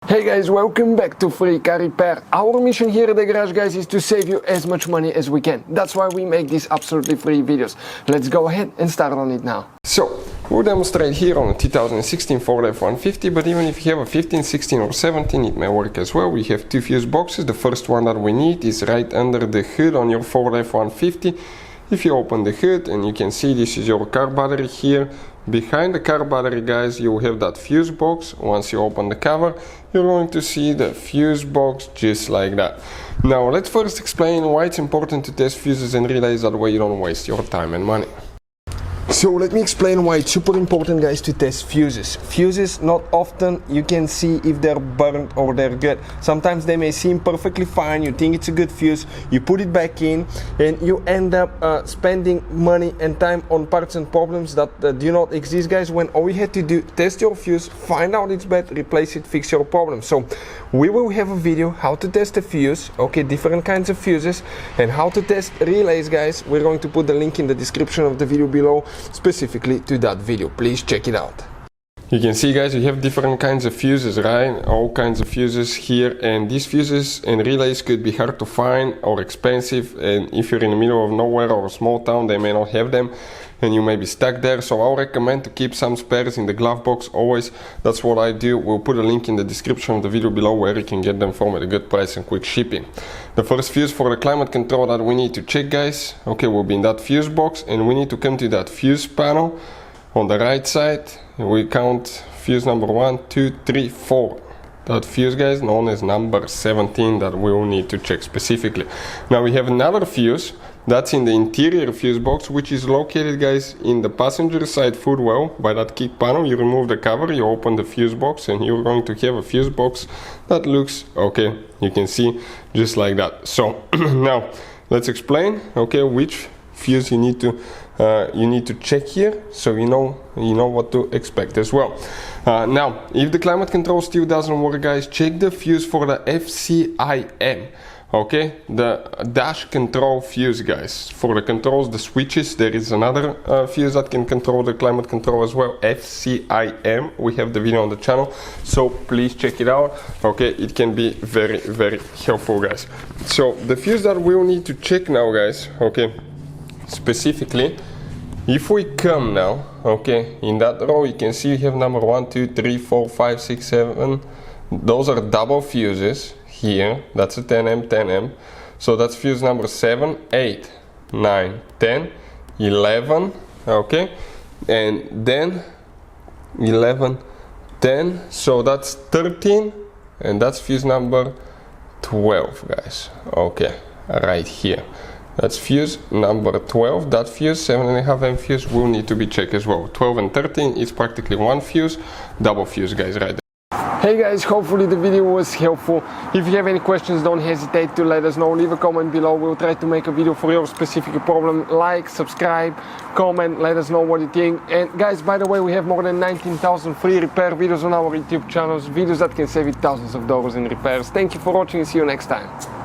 Hey guys, welcome back to Free Car Repair. Our mission here at the garage, guys, is to save you as much money as we can. That's why we make these absolutely free videos. Let's go ahead and start on it now. So, we'll demonstrate here on a 2016 Ford F-150, but even if you have a 15, 16 or 17, it may work as well. We have two fuse boxes. The first one that we need is right under the hood on your Ford F-150. If you open the hood and you can see this is your car battery here. Behind the car battery, guys, you will have that fuse box. Once you open the cover, you're going to see the fuse box just like that. Now let's first explain why it's important to test fuses and relays, that way you don't waste your time and money. So let me explain why it's super important, guys, to test fuses. Fuses, not often you can see if they're burnt or they're good. Sometimes they may seem perfectly fine, you think it's a good fuse, you put it back in and you end up spending money and time on parts and problems that do not exist, guys, when all you had to do, test your fuse, find out it's bad, replace it, fix your problem. So we will have a video how to test a fuse, okay, different kinds of fuses, and how to test relays, guys. We're going to put the link in the description of the video below, specifically to that video. Please check it out. You can see, guys, we have different kinds of fuses, right? All kinds of fuses here, and these fuses and relays could be hard to find or expensive, and if you're in the middle of nowhere or a small town, they may not have them and you may be stuck there. So I'll recommend to keep some spares in the glove box always. That's what I do. We'll put a link in the description of the video below where you can get them from at a good price and quick shipping. The first fuse for the climate control that we need to check, guys, okay, will be in that fuse box, and we need to come to that fuse panel on the right side. We count fuse number 1, 2, 3, 4. That fuse, guys, known as number 17, that we will need to check specifically. Now we have another fuse that's in the interior fuse box, which is located, guys, in the passenger side footwell by that kick panel. You remove the cover, you open the fuse box, and you're going to have a fuse box that looks, okay, you can see just like that. So now let's explain, okay, which fuse you need to check here, so you know what to expect as well. Now, if the climate control still doesn't work, guys, check the fuse for the FCIM. Okay, the dash control fuse, guys. For the controls, the switches, there is another fuse that can control the climate control as well, FCIM. We have the video on the channel, so please check it out. Okay, it can be very, very helpful, guys. So the fuse that we'll need to check now, guys, okay, specifically, if we come now, okay, in that row, you can see you have number 1, 2, 3, 4, 5, 6, 7. Those are double fuses. Here, that's a 10M, 10M. So that's fuse number 7, 8, 9, 10, 11, okay? And then 11, 10, so that's 13, and that's fuse number 12, guys. Okay, right here. That's fuse number 12. That fuse, 7.5M fuse, will need to be checked as well. 12 and 13 is practically one fuse, double fuse, guys, right there. Hey guys, hopefully the video was helpful. If you have any questions, don't hesitate to let us know. Leave a comment below. We'll try to make a video for your specific problem. Like, subscribe, comment, let us know what you think. And guys, by the way, we have more than 19,000 free repair videos on our YouTube channels, videos that can save you thousands of dollars in repairs. Thank you for watching and see you next time.